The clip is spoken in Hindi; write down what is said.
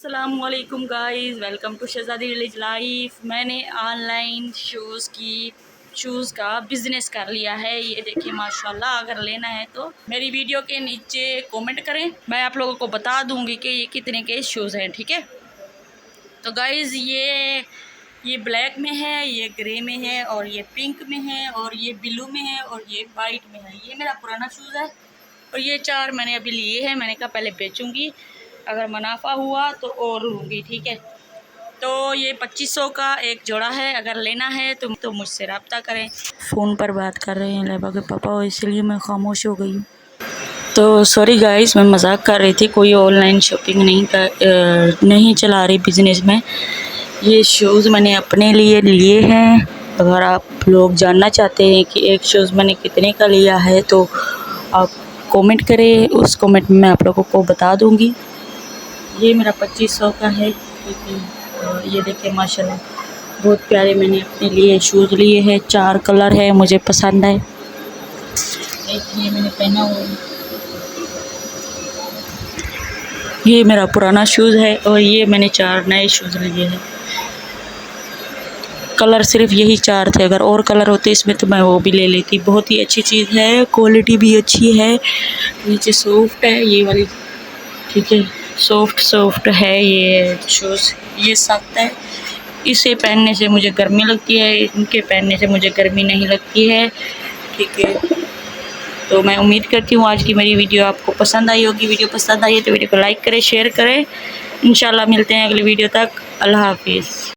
अस्सलामुअलैकुम guys, welcome to Shahzadi village life. मैंने ऑनलाइन शूज़ का बिज़नेस कर लिया है। ये देखिए माशाल्लाह, अगर लेना है तो मेरी वीडियो के नीचे कमेंट करें, मैं आप लोगों को बता दूंगी कि ये कितने के शूज़ हैं। ठीक है, तो गाइस ये ब्लैक में है, ये ग्रे में है, और ये पिंक में है, और ये ब्लू में है, और ये वाइट में है। ये मेरा पुराना शूज़ है और ये 4 मैंने अभी लिए हैं। मैंने कहा पहले बेचूंगी, अगर मुनाफा हुआ तो और लूँगी। ठीक है, तो ये 2500 का एक जोड़ा है। अगर लेना है तो मुझसे रब्ता करें। फ़ोन पर बात कर रहे हैं लेबा के पापा, इसलिए मैं खामोश हो गई हूँ। तो सॉरी गाइस, मैं मजाक कर रही थी। कोई ऑनलाइन शॉपिंग नहीं चला रही बिज़नेस में। ये शूज़ मैंने अपने लिए लिए हैं। अगर आप लोग जानना चाहते हैं कि एक शूज़ मैंने कितने का लिया है तो आप कमेंट करें, उस कमेंट में मैं आप लोगों को बता दूंगी। ये मेरा 2500 का है। ये देखिए माशाल्लाह, बहुत प्यारे मैंने अपने लिए शूज़ लिए हैं। 4 कलर है, मुझे पसंद है। एक ये मैंने पहना हुआ है, ये मेरा पुराना शूज़ है, और ये मैंने 4 नए शूज़ लिए हैं। कलर सिर्फ यही 4 थे, अगर और कलर होते इसमें तो मैं वो भी ले लेती। बहुत ही अच्छी चीज़ है, क्वालिटी भी अच्छी है। नीचे सॉफ्ट है ये वाली, ठीक है, सॉफ्ट है ये शूज़। ये सख्त है, इसे पहनने से मुझे गर्मी लगती है, इनके पहनने से मुझे गर्मी नहीं लगती है। ठीक है, तो मैं उम्मीद करती हूँ आज की मेरी वीडियो आपको पसंद आई होगी। वीडियो पसंद आई है तो वीडियो को लाइक करें, शेयर करें। इंशाल्लाह मिलते हैं अगली वीडियो तक। अल्लाह हाफिज़।